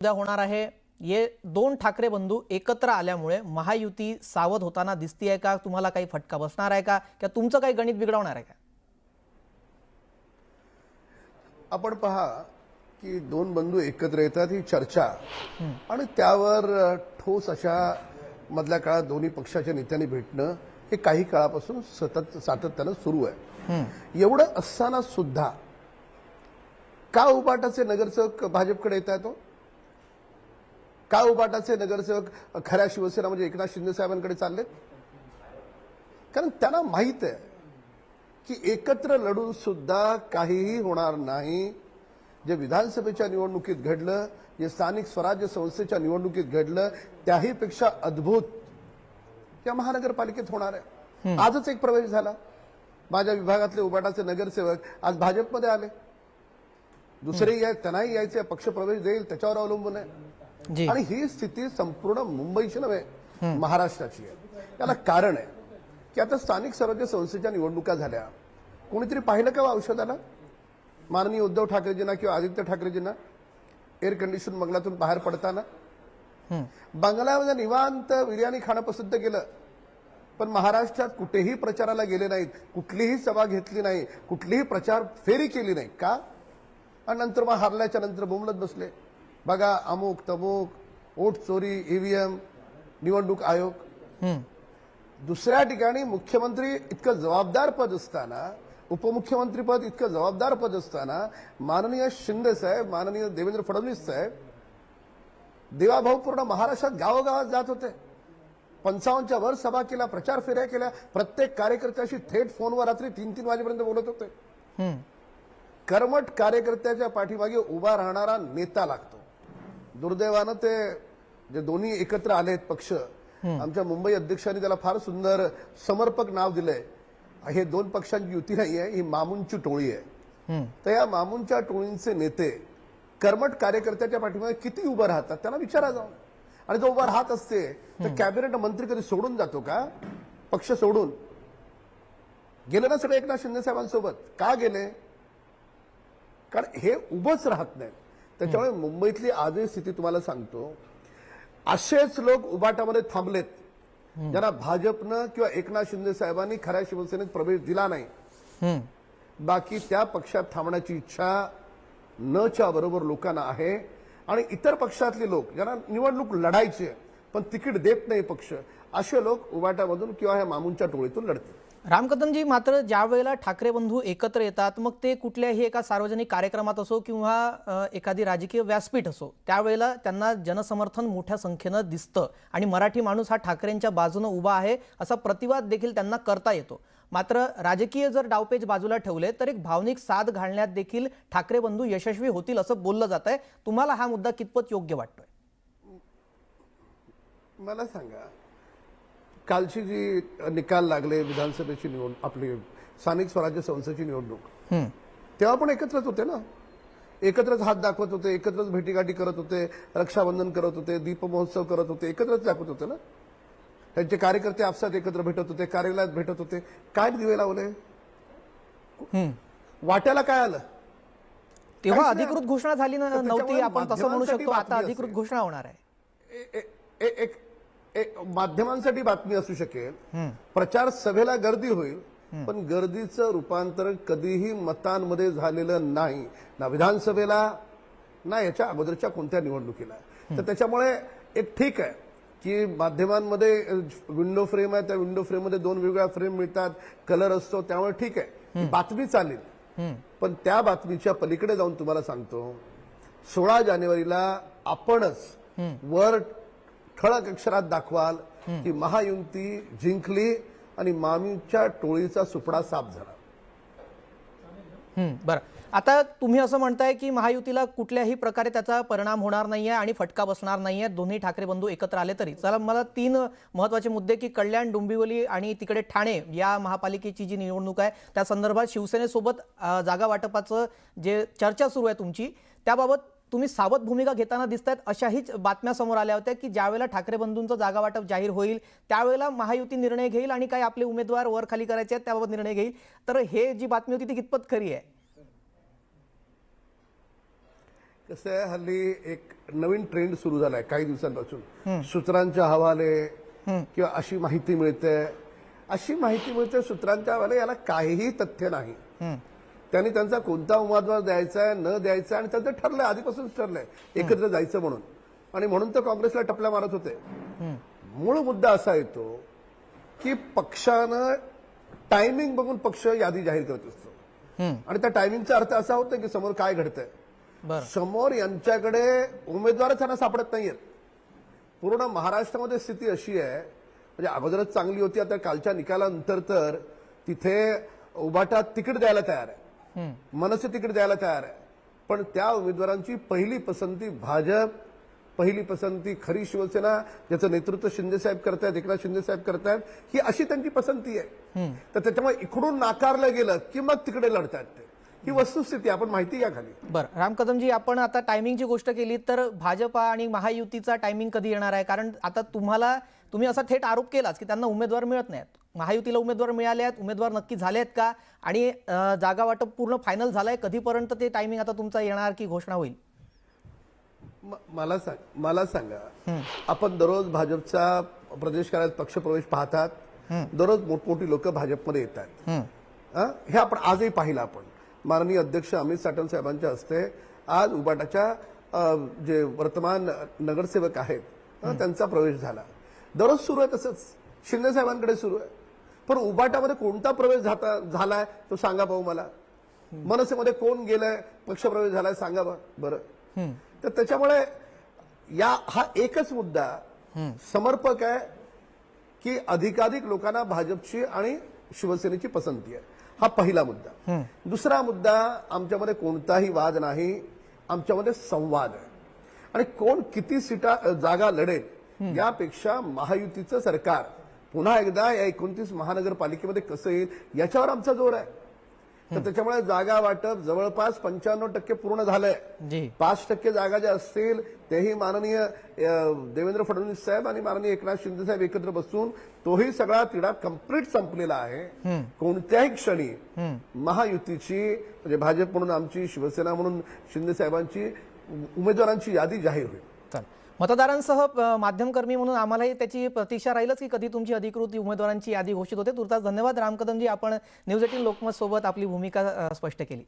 उद्या होणार आहे। ये दोन ठाकरे बंधू एकत्र आल्यामुळे महायुती सावध होताना दिसतीये का? तुम्हाला काही फटका बसणार आहे का? किंवा तुमचं काही गणित बिघडवणार आहे का? आपण पहा की दोन बंधू एकत्र येतात ही चर्चा आणि त्यावर ठोस अशा मधल्या काळात दोन्ही पक्षाच्या नेत्यांनी भेटणं हे काही काळापासून सतत सातत्यानं सुरू आहे। एवढं असताना सुद्धा का उबाटाचे नगरसेवक भाजपकडे येत आहेत? का उबाटाचे नगरसेवक खऱ्या शिवसेना म्हणजे एकनाथ शिंदे साहेबांकडे चाललेत? कारण त्यांना माहित आहे की एकत्र लढून सुद्धा काहीही होणार नाही। जे विधानसभेच्या निवडणुकीत घडलं, जे स्थानिक स्वराज्य संस्थेच्या निवडणुकीत घडलं, त्याहीपेक्षा अद्भुत या महानगरपालिकेत होणार आहे। आजच एक प्रवेश झाला, माझ्या विभागातले उबाटाचे नगरसेवक आज भाजपमध्ये आले। दुसरेही आहेत, त्यांनाही यायचे, पक्ष प्रवेश देईल त्याच्यावर अवलंबून आहे। आणि ही स्थिती संपूर्ण मुंबईची नव्हे, महाराष्ट्राची आहे। याला कारण आहे की आता स्थानिक स्वराज्य संस्थेच्या निवडणुका झाल्या, कोणीतरी पाहिलं का औषधाला? माननीय उद्धव ठाकरेजींना किंवा आदित्य ठाकरेजींना एअर कंडिशन बंगल्यातून बाहेर पडताना बंगल्यामध्ये निवांत बिर्याणी खाणं पसंत केलं, पण महाराष्ट्रात कुठेही प्रचाराला गेले नाहीत, कुठलीही सभा घेतली नाही, कुठलीही प्रचार फेरी केली नाही का? आणि नंतर मग हारल्याच्या नंतर बोंबलत बसले, बघा अमुक तमुक, वोट चोरी, ईव्हीएम, निवडणूक आयोग। दुसऱ्या ठिकाणी मुख्यमंत्री इतकं जबाबदार पद असताना, उपमुख्यमंत्री पद इतकं जबाबदार पद असताना माननीय शिंदे साहेब, माननीय देवेंद्र फडणवीस साहेब देवाभाऊ पूर्ण महाराष्ट्रात गावोगावात जात होते, 55च्या वर सभा केल्या, प्रचार फेऱ्या केल्या, प्रत्येक कार्यकर्त्याशी थेट फोनवर रात्री 3-3 वाजेपर्यंत बोलत होते। कर्मठ कार्यकर्त्याच्या पाठीमागे उभा राहणारा नेता लागतो। दुर्दैवानं ते जे दोन्ही एकत्र आलेत पक्ष, आमच्या मुंबई अध्यक्षांनी त्याला फार सुंदर समर्पक नाव दिलंय। हे दोन पक्षांची युती नाही आहे, ही मामूंची टोळी आहे। तर या मामूंच्या टोळींचे नेते कर्मठ कार्यकर्त्याच्या पाठीमागे किती उभं राहतात त्यांना विचारा जाऊन। आणि जो उभा राहत असते तर कॅबिनेट मंत्री कधी सोडून जातो का? पक्ष सोडून गेले ना सगळे एकनाथ शिंदे साहेबांसोबत, का गेले? कारण हे उभंच राहत नाही। त्याच्यामुळे मुंबईतली आजही स्थिती तुम्हाला सांगतो, असेच लोक उबाटामध्ये थांबलेत ज्यांना भाजपनं किंवा एकनाथ शिंदे साहेबांनी खऱ्या शिवसेनेत प्रवेश दिला नाही। बाकी त्या पक्षात थांबण्याची इच्छा नच्या बरोबर लोकांना आहे। आणि इतर पक्षातले लोक ज्यांना निवडणूक लढायची पण तिकीट देत नाही पक्ष, असे लोक उबाटामधून किंवा ह्या मामूंच्या टोळीतून लढतील। रामकदमजी, मात्र ज्या वेळेला ठाकरे बंधू एकत्र येतात, मग ते कुठल्याही एका सार्वजनिक कार्यक्रमात असो किंवा एखादी राजकीय व्यासपीठ असो, त्यावेळेला त्यांना जनसमर्थन मोठ्या संख्येनं दिसतं आणि मराठी माणूस हा ठाकरेंच्या बाजूने उभा आहे असा प्रतिवाद देखील त्यांना करता येतो। मात्र राजकीय जर डावपेच बाजूला ठेवले तर एक भावनिक साध घालण्यात देखील ठाकरे बंधू यशस्वी होतील असं बोललं जात आहे। तुम्हाला हा मुद्दा कितपत योग्य वाटतोय? मला सांगा, कालची जी निकाल लागले विधानसभेची निवडणूक, आपली स्थानिक स्वराज्य संस्थेची निवडणूक, तेव्हा पण एकत्रच होते ना, एकत्रच हात दाखवत होते, एकत्रच भेटीगाठी करत होते, रक्षाबंधन करत होते, दीप महोत्सव करत होते, एकत्रच दाखवत होते ना। त्यांचे कार्यकर्ते आपसात एकत्र भेटत होते, कार्यालयात भेटत होते। काय दिवे लावले? वाट्याला काय आलं? तेव्हा अधिकृत घोषणा झाली नव्हती, आपण तसं म्हणू शकतो। आता अधिकृत घोषणा होणार आहे। एक माध्यमांसाठी बातमी असू शकेल, प्रचार सभेला गर्दी होईल, पण गर्दीचं रूपांतरण कधीही मतांमध्ये झालेलं नाही, ना विधानसभेला ना याच्या अगोदरच्या कोणत्या निवडणुकीला। तर त्याच्यामुळे एक ठीक आहे की माध्यमांमध्ये विंडो फ्रेम आहे, त्या विंडो फ्रेम मध्ये दोन वेगवेगळ्या फ्रेम मिळतात, कलर असतो, त्यामुळे ठीक आहे, बातमी चालेल। पण त्या बातमीच्या पलीकडे जाऊन तुम्हाला सांगतो, 16 जानेवारीला आपणच वर ठळक अक्षरात दाखवाल की महायुती जिंकली आणि मामीच्या टोळीचा सुपडा साफ झाला। बरं, आता तुम्ही असं म्हणताय की महायुतीला कुठल्याही प्रकारे त्याचा परिणाम होणार नाहीये आणि फटका बसणार नाहीये, दोन्ही ठाकरे बंधू एकत्र आले तरी। चला, मला 3 महत्त्वाचे मुद्दे की कल्याण, डोंबिवली आणि तिकडे ठाणे या महापालिकेची जी निवडणूक आहे त्या संदर्भात शिवसेनेसोबत जागा वाटपाचं जे चर्चा सुरू आहे तुमची, त्याबाबत तुम्ही सावध भूमिका घेताना दिसतायत। अशाहीच बातम्या समोर आल्या होत्या की ज्यावेळेला ठाकरे बंधूंचं जागा वाटप जाहीर होईल त्यावेळेला महायुती निर्णय घेईल आणि काही आपले उमेदवार वर खाली करायचे आहेत त्याबाबत निर्णय घेईल। तर हे जी बातमी होती ती कितपत खरी आहे? कसं आहे, हल्ली एक नवीन ट्रेंड सुरू झालाय काही दिवसांपासून. सूत्रांच्या हवाले किंवा अशी माहिती मिळते सूत्रांच्या हवाले, याला काहीही तथ्य नाही. त्यांनी त्यांचा कोणता उमेदवार द्यायचा आहे न द्यायचा आणि त्यांचं ठरलंय, आधीपासूनच ठरलंय एकत्र जायचं म्हणून, आणि म्हणून तर काँग्रेसला टपल्या मारत होते. मूळ मुद्दा असा येतो की पक्षानं टायमिंग बघून पक्ष यादी जाहीर करत असतो, आणि त्या टायमिंगचा अर्थ असा होतो की समोर काय घडतंय. बरं. समोर यांच्याकडे उमेदवारच त्यांना सापडत नाहीयेत. पूर्ण महाराष्ट्रामध्ये स्थिती अशी आहे, म्हणजे अगोदरच चांगली होती, आता कालच्या निकालानंतर तर तिथे उभाटा तिकीट द्यायला तयार आहे, मनसे तिकीट द्यायला तयार आहे, पण त्या उमेदवारांची पहिली पसंती भाजप, पहिली पसंती खरी शिवसेना, ज्याचं नेतृत्व शिंदेसाहेब करतायत, एकनाथ शिंदेसाहेब करतायत, ही अशी त्यांची पसंती आहे. तर त्याच्यामुळे इकडून नाकारलं गेलं की मग तिकडे लढतायत ते. ही वस्तुस्थिती, आपण माहिती घ्या खाली. बरं, राम कदमजी, आपण आता टायमिंगची गोष्ट केली तर भाजपा आणि महायुतीचा टायमिंग कधी येणार आहे? कारण आता तुम्ही असा थेट आरोप केलाच की त्यांना उमेदवार मिळत नाहीत. महायुतीला उमेदवार मिळाले आहेत, उमेदवार नक्की झाले आहेत का, आणि जागा वाटप पूर्ण फायनल झालंय, कधीपर्यंत ते टायमिंग आता तुमचा येणार की घोषणा होईल? मला सांगा, आपण दररोज भाजपचा प्रदेश कार्यालयात पक्षप्रवेश पाहतात, दररोज मोठमोठी लोक भाजपमध्ये येतात. हे आपण आजही पाहिलं. आपण माननीय अध्यक्ष अमित साटम साहेबांच्या हस्ते आज उबाटाच्या जे वर्तमान नगरसेवक आहेत त्यांचा प्रवेश झाला. दररोज सुरू आहे, तसंच शिंदे साहेबांकडे सुरू आहे. पण उबाटामध्ये कोणता प्रवेश झालाय तो सांगा भाऊ मला. मनसेमध्ये कोण गेलाय, पक्षप्रवेश झालाय, सांगा बरं. तर त्याच्यामुळे हा एकच मुद्दा समर्पक आहे की अधिकाधिक लोकांना भाजपची आणि शिवसेनेची पसंती आहे. हा पहिला मुद्दा. दुसरा मुद्दा, आमच्यामध्ये कोणताही वाद नाही, आमच्यामध्ये संवाद आहे. आणि कोण किती जागा लढेल यापेक्षा महायुतीचं सरकार पुन्हा एकदा या 29 महानगरपालिकेमध्ये कसं येईल याच्यावर आमचा जोर आहे. तर त्याच्यामुळे जागा वाटप जवळपास 95% पूर्ण झालंय. 5% जागा ज्या असतील तेही माननीय देवेंद्र फडणवीस साहेब आणि माननीय एकनाथ शिंदे साहेब एकत्र बसून तोही सगळा तिढा कंप्लीट संपलेला आहे. कोणत्याही क्षणी महायुतीची, म्हणजे भाजप म्हणून आमची, शिवसेना म्हणून शिंदे साहेबांची उमेदवारांची यादी जाहीर होईल. मतदारांसह माध्यमकर्मी म्हणून आम्हालाही त्याची प्रतीक्षा राहीलच की कधी तुमची अधिकृत उमेदवारांची यादी घोषित होते. तुर्तास धन्यवाद राम कदमजी, आपण न्यूज 18 लोकमत सोबत आपली भूमिका स्पष्ट केली.